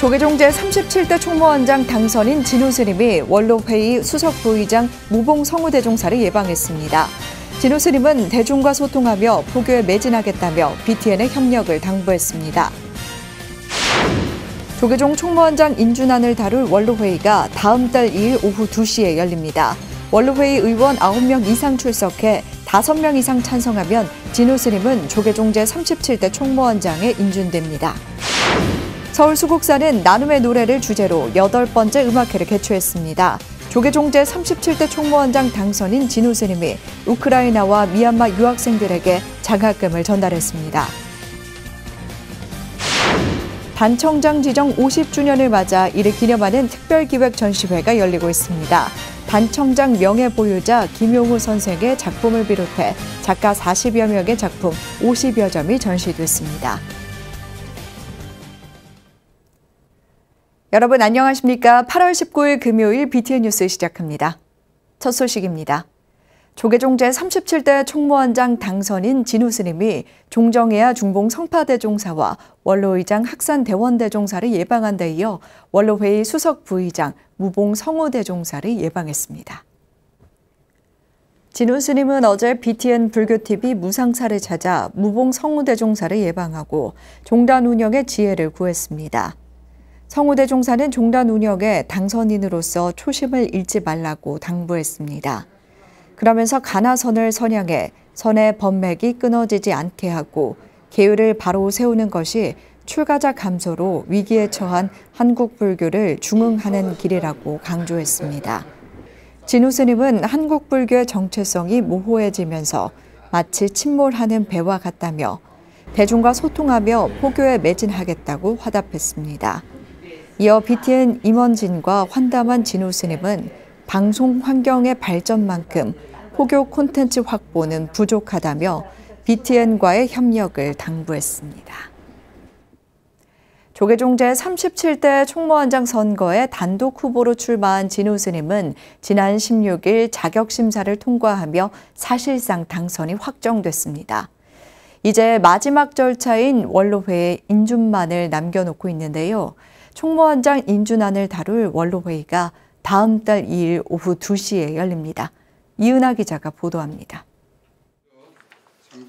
조계종 제37대 총무원장 당선인 진우 스님이 원로회의 수석 부의장 무봉 성우대종사를 예방했습니다. 진우 스님은 대중과 소통하며 포교에 매진하겠다며 BTN의 협력을 당부했습니다. 조계종 총무원장 인준안을 다룰 원로회의가 다음 달 2일 오후 2시에 열립니다. 원로회의 의원 9명 이상 출석해 5명 이상 찬성하면 진우 스님은 조계종 제37대 총무원장에 인준됩니다. 서울 수국사는 나눔의 노래를 주제로 8번째 음악회를 개최했습니다. 조계종 제37대 총무원장 당선인 진우 스님이 우크라이나와 미얀마 유학생들에게 장학금을 전달했습니다. 단청장 지정 50주년을 맞아 이를 기념하는 특별기획 전시회가 열리고 있습니다. 단청장 명예보유자 김용우 선생의 작품을 비롯해 작가 40여 명의 작품 50여 점이 전시됐습니다. 여러분 안녕하십니까? 8월 19일 금요일 BTN 뉴스 시작합니다. 첫 소식입니다. 조계종 제37대 총무원장 당선인 진우 스님이 종정해야 중봉 성파대종사와 원로의장 학산대원대종사를 예방한 데 이어 원로회의 수석 부의장 무봉 성우대종사를 예방했습니다. 진우 스님은 어제 BTN 불교TV 무상사를 찾아 무봉 성우대종사를 예방하고 종단 운영의 지혜를 구했습니다. 성우대종사는 종단 운영에 당선인으로서 초심을 잃지 말라고 당부했습니다. 그러면서 가나선을 선양해 선의 법맥이 끊어지지 않게 하고 계율을 바로 세우는 것이 출가자 감소로 위기에 처한 한국 불교를 중흥하는 길이라고 강조했습니다. 진우 스님은 한국 불교의 정체성이 모호해지면서 마치 침몰하는 배와 같다며 대중과 소통하며 포교에 매진하겠다고 화답했습니다. 이어 BTN 임원진과 환담한 진우 스님은 방송 환경의 발전만큼 포교 콘텐츠 확보는 부족하다며 BTN과의 협력을 당부했습니다. 조계종 제37대 총무원장 선거에 단독 후보로 출마한 진우 스님은 지난 16일 자격심사를 통과하며 사실상 당선이 확정됐습니다. 이제 마지막 절차인 원로회의 인준만을 남겨놓고 있는데요. 총무원장 인준안을 다룰 원로회의가 다음 달 2일 오후 2시에 열립니다. 이은하 기자가 보도합니다.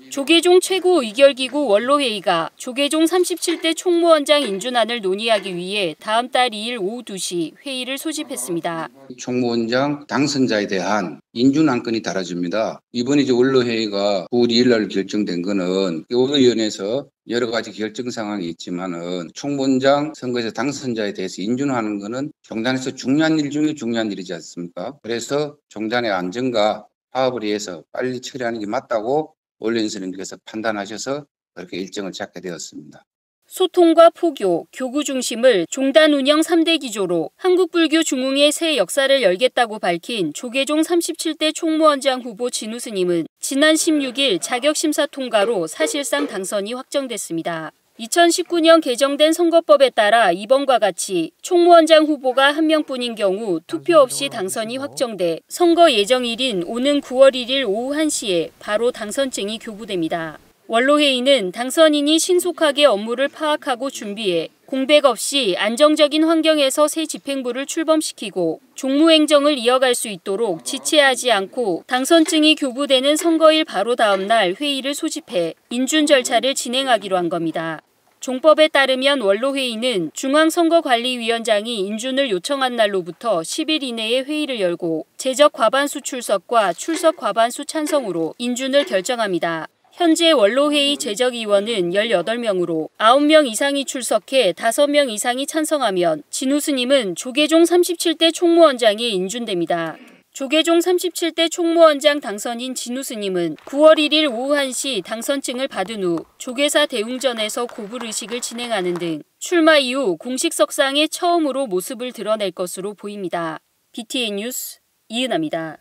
조계종 최고의결기구 원로회의가 조계종 37대 총무원장 인준안을 논의하기 위해 다음 달 2일 오후 2시 회의를 소집했습니다. 총무원장 당선자에 대한 인준안건이 달아집니다. 이번에 원로회의가 9월 2일 날 결정된 거는 원로위원회에서 여러 가지 결정 상황이 있지만은 총무원장 선거에서 당선자에 대해서 인준하는 거는 종단에서 중요한 일 중에 중요한 일이지 않습니까? 그래서 종단의 안전과 파업을 위해서 빨리 처리하는 게 맞다고 원로위원님께서 판단하셔서 그렇게 일정을 잡게 되었습니다. 소통과 포교, 교구 중심을 종단 운영 3대 기조로 한국불교 중흥의 새 역사를 열겠다고 밝힌 조계종 37대 총무원장 후보 진우 스님은 지난 16일 자격심사 통과로 사실상 당선이 확정됐습니다. 2019년 개정된 선거법에 따라 이번과 같이 총무원장 후보가 1명뿐인 경우 투표 없이 당선이 확정돼 선거 예정일인 오는 9월 1일 오후 1시에 바로 당선증이 교부됩니다. 원로회의는 당선인이 신속하게 업무를 파악하고 준비해 공백 없이 안정적인 환경에서 새 집행부를 출범시키고 종무행정을 이어갈 수 있도록 지체하지 않고 당선증이 교부되는 선거일 바로 다음 날 회의를 소집해 인준 절차를 진행하기로 한 겁니다. 종법에 따르면 원로회의는 중앙선거관리위원장이 인준을 요청한 날로부터 10일 이내에 회의를 열고 제적 과반수 출석과 출석 과반수 찬성으로 인준을 결정합니다. 현재 원로회의 제적위원은 18명으로 9명 이상이 출석해 5명 이상이 찬성하면 진우 스님은 조계종 37대 총무원장에 인준됩니다. 조계종 37대 총무원장 당선인 진우 스님은 9월 1일 오후 1시 당선증을 받은 후 조계사 대웅전에서 고불의식을 진행하는 등 출마 이후 공식 석상에 처음으로 모습을 드러낼 것으로 보입니다. BTN 뉴스 이은하입니다.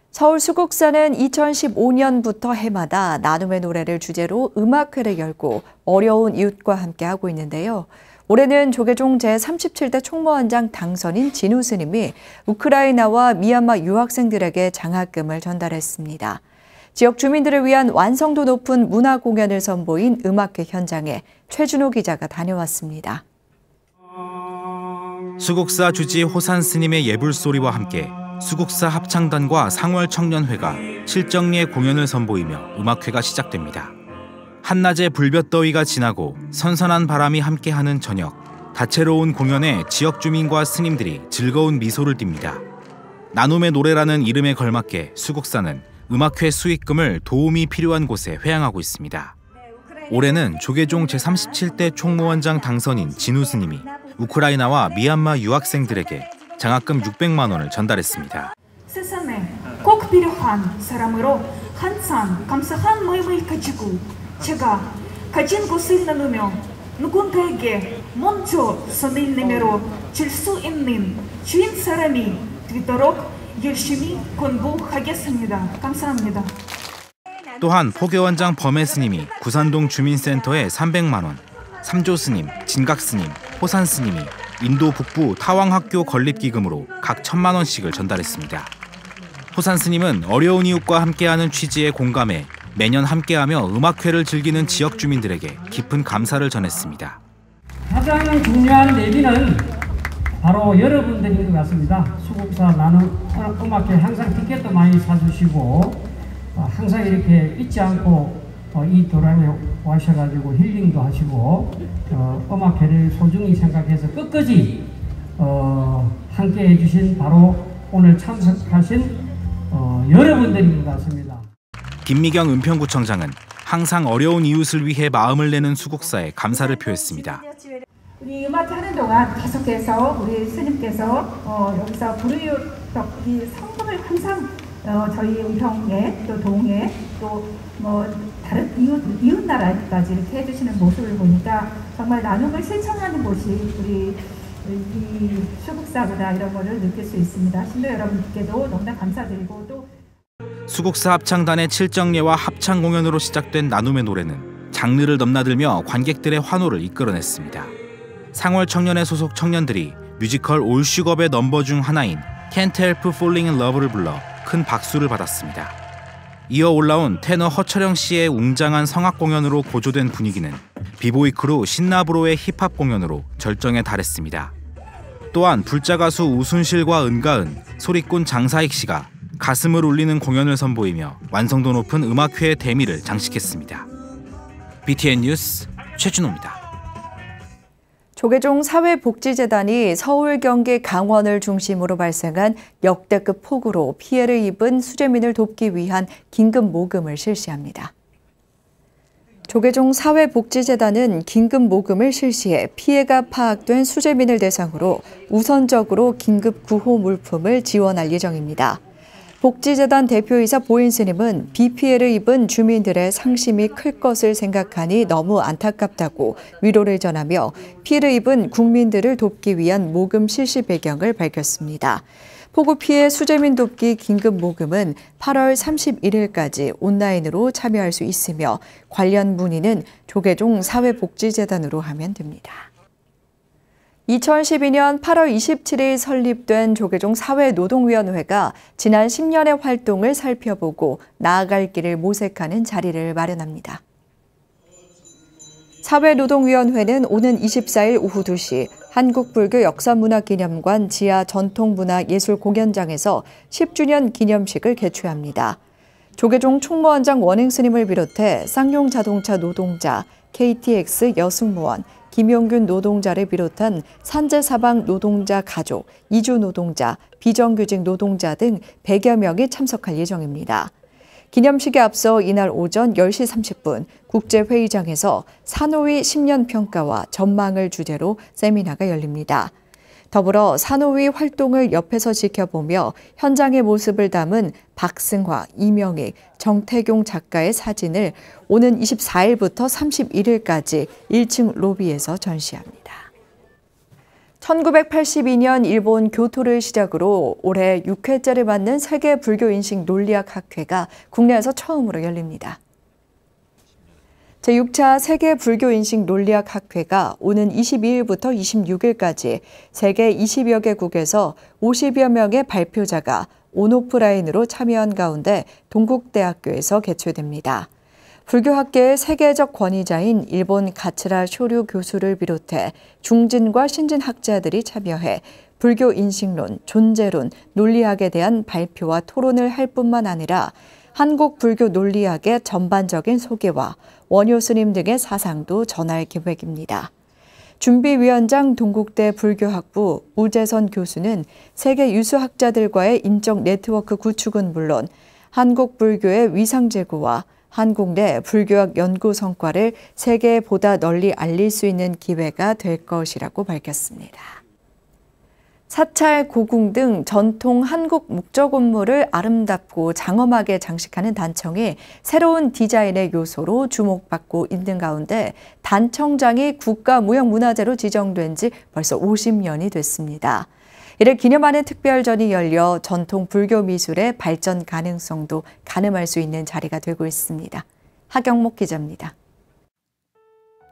서울 수국사는 2015년부터 해마다 나눔의 노래를 주제로 음악회를 열고 어려운 이웃과 함께 하고 있는데요. 올해는 조계종 제37대 총무원장 당선인 진우 스님이 우크라이나와 미얀마 유학생들에게 장학금을 전달했습니다. 지역 주민들을 위한 완성도 높은 문화 공연을 선보인 음악회 현장에 최준호 기자가 다녀왔습니다. 수국사 주지 호산 스님의 예불소리와 함께 수국사 합창단과 상월청년회가 칠정리의 공연을 선보이며 음악회가 시작됩니다. 한낮의 불볕더위가 지나고 선선한 바람이 함께하는 저녁, 다채로운 공연에 지역 주민과 스님들이 즐거운 미소를 띱니다. 나눔의 노래라는 이름에 걸맞게 수국사는 음악회 수익금을 도움이 필요한 곳에 회양하고 있습니다. 올해는 조계종 제37대 총무원장 당선인 진우 스님이 우크라이나와 미얀마 유학생들에게 장학금 600만 원을 전달했습니다. 세상에 꼭 필요한 사람으로 항상 감사한 마음을 가지고 제가 가진 것을 나누며 누군가에게 먼저 손을 내밀어 줄 수 있는 주인 사람이 되도록 열심히 공부하겠습니다. 감사합니다. 또한 포교원장 범해 스님이 구산동 주민센터에 300만 원, 삼조 스님, 진각 스님, 호산 스님이 인도 북부 타왕학교 건립기금으로 각 1,000만 원씩을 전달했습니다. 호산 스님은 어려운 이웃과 함께하는 취지에 공감해 매년 함께하며 음악회를 즐기는 지역 주민들에게 깊은 감사를 전했습니다. 가장 중요한 내비는 바로 여러분들인 것 같습니다. 수국사 나눔 음악회 항상 티켓도 많이 사주시고 항상 이렇게 잊지 않고 이 도란에 와셔가지고 힐링도 하시고 음악회를 소중히 생각해서 끝까지 함께 해주신 바로 오늘 참석하신 여러분들인 것 같습니다. 김미경 은평구청장은 항상 어려운 이웃을 위해 마음을 내는 수국사에 감사를 표했습니다. 우리 음악회 하는 동안 계속해서 우리 스님께서 여기서 불우이웃돕기 성금을 항상 저희 은평에 또 동에 또 다른 이웃 나라까지 이렇게 해주시는 모습을 보니까 정말 나눔을 실천하는 곳이 우리 이 수국사구나 이런 거를 느낄 수 있습니다. 신도 여러분께도 너무나 감사드리고 또 수국사 합창단의 칠정례와 합창 공연으로 시작된 나눔의 노래는 장르를 넘나들며 관객들의 환호를 이끌어냈습니다. 상월 청년회 소속 청년들이 뮤지컬 올슈겁의 넘버 중 하나인 Can't Help Falling in Love를 불러 큰 박수를 받았습니다. 이어 올라온 테너 허철영 씨의 웅장한 성악 공연으로 고조된 분위기는 비보이 크루 신나브로의 힙합 공연으로 절정에 달했습니다. 또한 불자 가수 우순실과 은가은, 소리꾼 장사익 씨가 가슴을 울리는 공연을 선보이며 완성도 높은 음악회의 대미를 장식했습니다. BTN 뉴스 최준호입니다. 조계종 사회복지재단이 서울, 경기, 강원을 중심으로 발생한 역대급 폭우로 피해를 입은 수재민을 돕기 위한 긴급 모금을 실시합니다. 조계종 사회복지재단은 긴급 모금을 실시해 피해가 파악된 수재민을 대상으로 우선적으로 긴급 구호 물품을 지원할 예정입니다. 복지재단 대표이사 보인 스님은 비 피해를 입은 주민들의 상심이 클 것을 생각하니 너무 안타깝다고 위로를 전하며 피해를 입은 국민들을 돕기 위한 모금 실시 배경을 밝혔습니다. 폭우 피해 수재민 돕기 긴급 모금은 8월 31일까지 온라인으로 참여할 수 있으며 관련 문의는 조계종 사회복지재단으로 하면 됩니다. 2012년 8월 27일 설립된 조계종 사회노동위원회가 지난 10년의 활동을 살펴보고 나아갈 길을 모색하는 자리를 마련합니다. 사회노동위원회는 오는 24일 오후 2시 한국불교 역사문화기념관 지하 전통문화예술공연장에서 10주년 기념식을 개최합니다. 조계종 총무원장 원행스님을 비롯해 쌍용자동차 노동자, KTX 여승무원, 김용균 노동자를 비롯한 산재사방 노동자 가족, 이주 노동자, 비정규직 노동자 등 100여 명이 참석할 예정입니다. 기념식에 앞서 이날 오전 10시 30분 국제회의장에서 산호위 10년 평가와 전망을 주제로 세미나가 열립니다. 더불어 산호위 활동을 옆에서 지켜보며 현장의 모습을 담은 박승화, 이명익, 정태경 작가의 사진을 오는 24일부터 31일까지 1층 로비에서 전시합니다. 1982년 일본 교토를 시작으로 올해 6회째를 맞는 세계 불교인식 논리학 학회가 국내에서 처음으로 열립니다. 제6차 세계 불교인식 논리학 학회가 오는 22일부터 26일까지 세계 20여 개국에서 50여 명의 발표자가 온오프라인으로 참여한 가운데 동국대학교에서 개최됩니다. 불교학계의 세계적 권위자인 일본 가츠라 쇼류 교수를 비롯해 중진과 신진 학자들이 참여해 불교 인식론, 존재론, 논리학에 대한 발표와 토론을 할 뿐만 아니라 한국 불교 논리학의 전반적인 소개와 원효 스님 등의 사상도 전할 계획입니다. 준비위원장 동국대 불교학부 우재선 교수는 세계 유수 학자들과의 인적 네트워크 구축은 물론 한국 불교의 위상 제고와 한국 내 불교학 연구 성과를 세계에 보다 널리 알릴 수 있는 기회가 될 것이라고 밝혔습니다. 사찰, 고궁 등 전통 한국 묵적원물을 아름답고 장엄하게 장식하는 단청이 새로운 디자인의 요소로 주목받고 있는 가운데 단청장이 국가무형문화재로 지정된 지 벌써 50년이 됐습니다. 이를 기념하는 특별전이 열려 전통 불교 미술의 발전 가능성도 가늠할 수 있는 자리가 되고 있습니다. 하경목 기자입니다.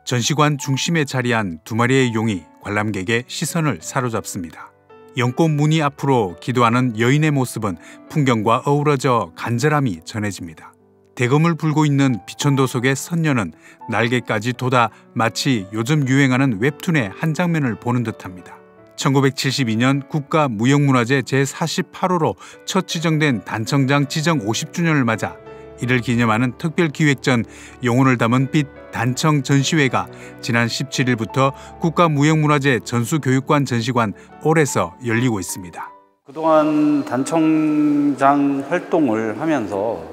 전시관 중심에 자리한 두 마리의 용이 관람객의 시선을 사로잡습니다. 연꽃 무늬 앞으로 기도하는 여인의 모습은 풍경과 어우러져 간절함이 전해집니다. 대검을 불고 있는 비천도 속의 선녀는 날개까지 돋아 마치 요즘 유행하는 웹툰의 한 장면을 보는 듯합니다. 1972년 국가무형문화재 제48호로 첫 지정된 단청장 지정 50주년을 맞아 이를 기념하는 특별기획전 영혼을 담은 빛 단청 전시회가 지난 17일부터 국가무형문화재 전수교육관 전시관 올에서 열리고 있습니다. 그동안 단청장 활동을 하면서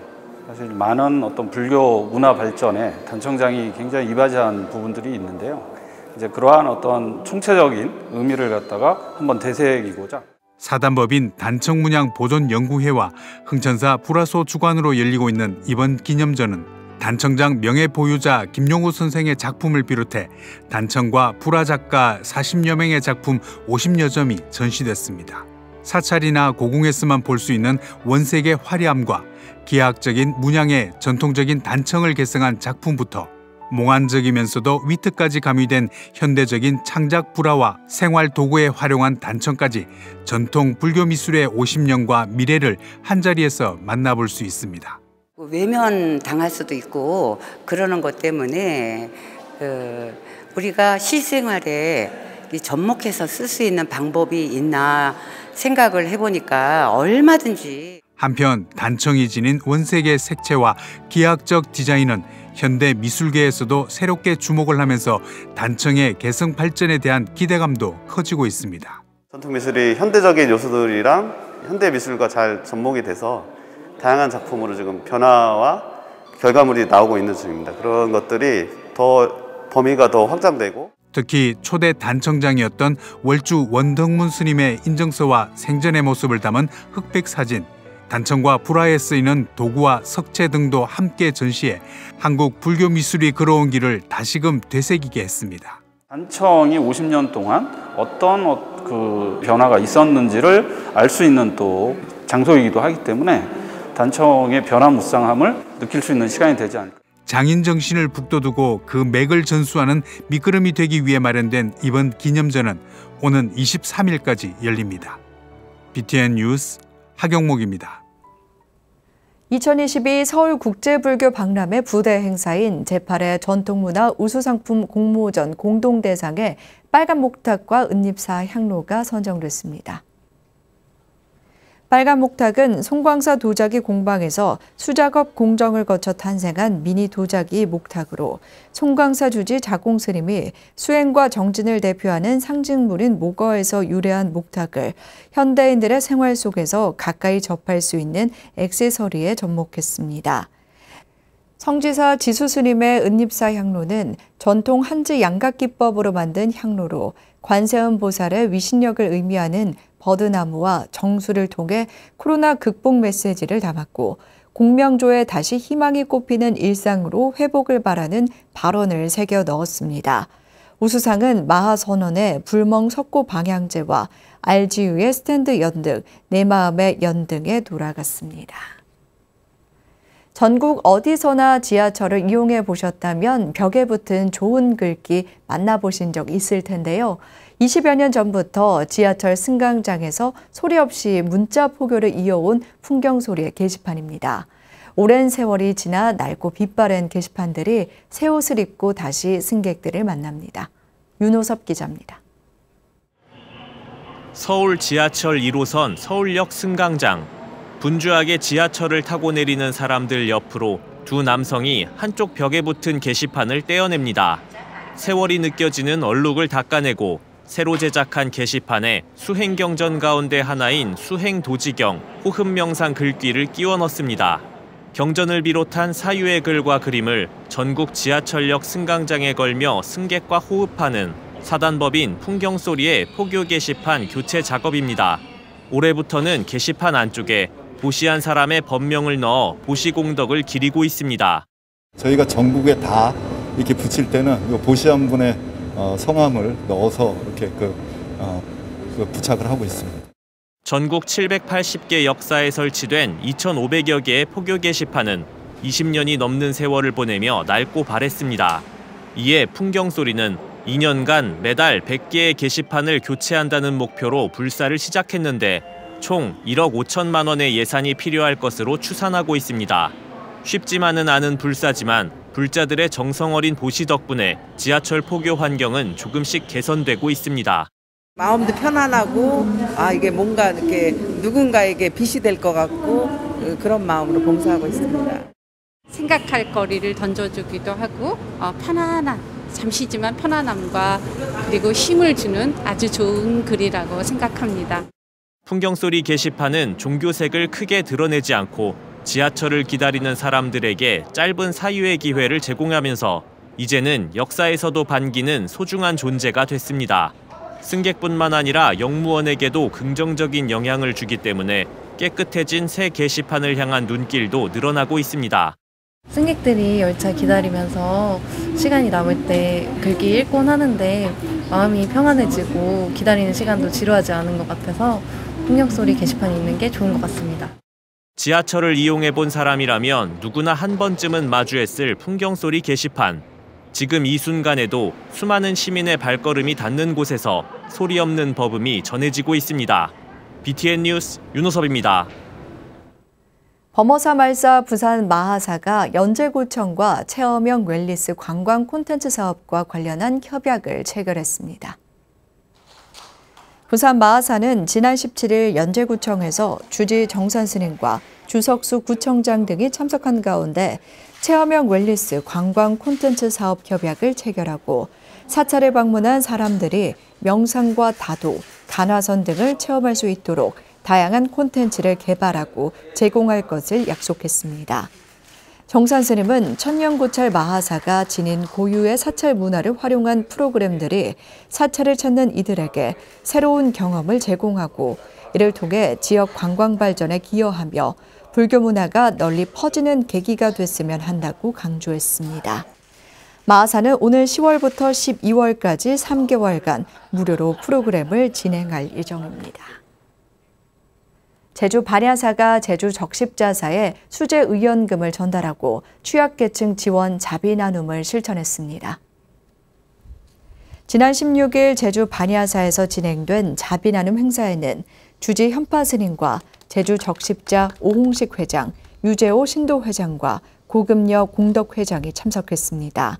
사실 많은 어떤 불교 문화 발전에 단청장이 굉장히 이바지한 부분들이 있는데요. 이제 그러한 어떤 총체적인 의미를 갖다가 한번 되새기고자 사단법인 단청문양보존연구회와 흥천사 불화소 주관으로 열리고 있는 이번 기념전은 단청장 명예보유자 김용우 선생의 작품을 비롯해 단청과 불화 작가 40여 명의 작품 50여 점이 전시됐습니다. 사찰이나 고궁에서만 볼 수 있는 원색의 화려함과 기하학적인 문양의 전통적인 단청을 개성한 작품부터 몽환적이면서도 위트까지 가미된 현대적인 창작 불화와 생활 도구에 활용한 단청까지 전통 불교 미술의 50년과 미래를 한자리에서 만나볼 수 있습니다. 외면 당할 수도 있고 그러는 것 때문에 우리가 실생활에 접목해서 쓸 수 있는 방법이 있나 생각을 해보니까 얼마든지. 한편 단청이 지닌 원색의 색채와 기하학적 디자인은 현대 미술계에서도 새롭게 주목을 하면서 단청의 개성 발전에 대한 기대감도 커지고 있습니다. 전통 미술이 현대적인 요소들이랑 현대 미술과 잘 접목이 돼서 다양한 작품으로 지금 변화와 결과물이 나오고 있는 중입니다. 그런 것들이 더 범위가 더 확장되고 특히 초대 단청장이었던 월주 원덕문 스님의 인정서와 생전의 모습을 담은 흑백 사진, 단청과 불화에 쓰이는 도구와 석체 등도 함께 전시해 한국 불교 미술이 걸어온 길을 다시금 되새기게 했습니다. 단청이 50년 동안 어떤 그 변화가 있었는지를 알 수 있는 또 장소이기도 하기 때문에 단청의 변화무쌍함을 느낄 수 있는 시간이 되지 않을까. 장인 정신을 북돋우고 그 맥을 전수하는 밑거름이 되기 위해 마련된 이번 기념전은 오는 23일까지 열립니다. BTN 뉴스 하경목입니다. 2022 서울국제불교 박람회 부대 행사인 제8회 전통문화 우수상품 공모전 공동대상에 빨간 목탁과 은잎사 향로가 선정됐습니다. 빨간 목탁은 송광사 도자기 공방에서 수작업 공정을 거쳐 탄생한 미니 도자기 목탁으로 송광사 주지 자공스님이 수행과 정진을 대표하는 상징물인 목어에서 유래한 목탁을 현대인들의 생활 속에서 가까이 접할 수 있는 액세서리에 접목했습니다. 성지사 지수스님의 은잎사 향로는 전통 한지 양각기법으로 만든 향로로 관세음 보살의 위신력을 의미하는 버드나무와 정수를 통해 코로나 극복 메시지를 담았고 공명조에 다시 희망이 꽃피는 일상으로 회복을 바라는 발언을 새겨 넣었습니다. 우수상은 마하선언의 불멍 석고 방향제와 RGU의 스탠드 연등, 내 마음의 연등에 돌아갔습니다. 전국 어디서나 지하철을 이용해 보셨다면 벽에 붙은 좋은 글귀 만나보신 적 있을 텐데요. 20여 년 전부터 지하철 승강장에서 소리 없이 문자 포교를 이어온 풍경소리의 게시판입니다. 오랜 세월이 지나 낡고 빛바랜 게시판들이 새 옷을 입고 다시 승객들을 만납니다. 윤호섭 기자입니다. 서울 지하철 1호선 서울역 승강장. 분주하게 지하철을 타고 내리는 사람들 옆으로 두 남성이 한쪽 벽에 붙은 게시판을 떼어냅니다. 세월이 느껴지는 얼룩을 닦아내고 새로 제작한 게시판에 수행경전 가운데 하나인 수행도지경 호흡명상 글귀를 끼워 넣습니다. 경전을 비롯한 사유의 글과 그림을 전국 지하철역 승강장에 걸며 승객과 호흡하는 사단법인 풍경소리의 포교 게시판 교체 작업입니다. 올해부터는 게시판 안쪽에 보시한 사람의 법명을 넣어 보시공덕을 기리고 있습니다. 저희가 전국에 다 이렇게 붙일 때는 보시한 분의 성함을 넣어서 이렇게 부착을 하고 있습니다. 전국 780개 역사에 설치된 2,500여 개의 포교 게시판은 20년이 넘는 세월을 보내며 낡고 바랬습니다. 이에 풍경소리는 2년간 매달 100개의 게시판을 교체한다는 목표로 불사를 시작했는데 총 1억 5천만 원의 예산이 필요할 것으로 추산하고 있습니다. 쉽지만은 않은 불사지만 불자들의 정성 어린 보시 덕분에 지하철 포교 환경은 조금씩 개선되고 있습니다. 마음도 편안하고 이게 뭔가 이렇게 누군가에게 빛이 될 것 같고 그런 마음으로 봉사하고 있습니다. 생각할 거리를 던져주기도 하고 편안한 잠시지만 편안함과 그리고 힘을 주는 아주 좋은 글이라고 생각합니다. 풍경소리 게시판은 종교색을 크게 드러내지 않고 지하철을 기다리는 사람들에게 짧은 사유의 기회를 제공하면서 이제는 역사에서도 반기는 소중한 존재가 됐습니다. 승객뿐만 아니라 역무원에게도 긍정적인 영향을 주기 때문에 깨끗해진 새 게시판을 향한 눈길도 늘어나고 있습니다. 승객들이 열차 기다리면서 시간이 남을 때 글귀 읽곤 하는데 마음이 평안해지고 기다리는 시간도 지루하지 않은 것 같아서 풍경소리 게시판이 있는 게 좋은 것 같습니다. 지하철을 이용해 본 사람이라면 누구나 한 번쯤은 마주했을 풍경소리 게시판. 지금 이 순간에도 수많은 시민의 발걸음이 닿는 곳에서 소리 없는 버금이 전해지고 있습니다. BTN 뉴스 윤호섭입니다. 범어사 말사 부산 마하사가 연제구청과 체험형 웰니스 관광 콘텐츠 사업과 관련한 협약을 체결했습니다. 부산 마하사는 지난 17일 연제구청에서 주지 정산스님과 주석수 구청장 등이 참석한 가운데 체험형 웰니스 관광 콘텐츠 사업 협약을 체결하고 사찰에 방문한 사람들이 명상과 다도, 간화선 등을 체험할 수 있도록 다양한 콘텐츠를 개발하고 제공할 것을 약속했습니다. 정산 스님은 천년고찰 마하사가 지닌 고유의 사찰 문화를 활용한 프로그램들이 사찰을 찾는 이들에게 새로운 경험을 제공하고 이를 통해 지역 관광 발전에 기여하며 불교 문화가 널리 퍼지는 계기가 됐으면 한다고 강조했습니다. 마하사는 오늘 10월부터 12월까지 3개월간 무료로 프로그램을 진행할 예정입니다. 제주 반야사가 제주 적십자사에 수제 의연금을 전달하고 취약계층 지원 자비 나눔을 실천했습니다. 지난 16일 제주 반야사에서 진행된 자비 나눔 행사에는 주지 현파 스님과 제주 적십자 오홍식 회장, 유재호 신도 회장과 고금여 공덕 회장이 참석했습니다.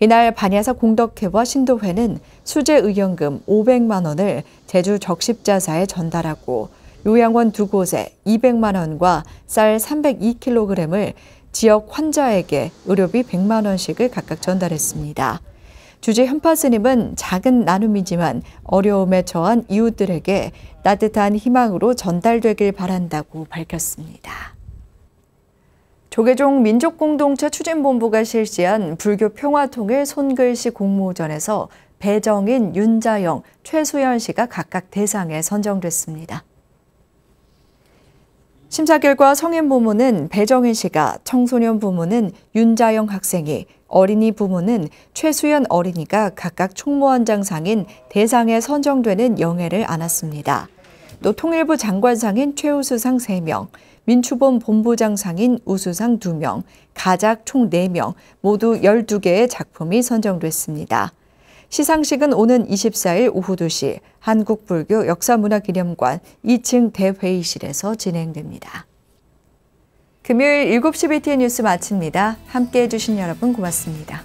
이날 반야사 공덕회와 신도회는 수제 의연금 500만 원을 제주 적십자사에 전달하고 요양원 2곳에 200만 원과 쌀 302kg을 지역 환자에게 의료비 100만 원씩을 각각 전달했습니다. 주지 현파 스님은 작은 나눔이지만 어려움에 처한 이웃들에게 따뜻한 희망으로 전달되길 바란다고 밝혔습니다. 조계종 민족공동체 추진본부가 실시한 불교 평화통일 손글씨 공모전에서 배정인 윤자영, 최수연 씨가 각각 대상에 선정됐습니다. 심사 결과 성인 부문은 배정인 씨가, 청소년 부문은 윤자영 학생이, 어린이 부문은 최수연 어린이가 각각 총무원장상인 대상에 선정되는 영예를 안았습니다. 또 통일부 장관상인 최우수상 3명, 민추본 본부장상인 우수상 2명, 가작 총 4명, 모두 12개의 작품이 선정됐습니다. 시상식은 오는 24일 오후 2시 한국불교 역사문화기념관 2층 대회의실에서 진행됩니다. 금요일 7시 BTN 뉴스 마칩니다. 함께해 주신 여러분 고맙습니다.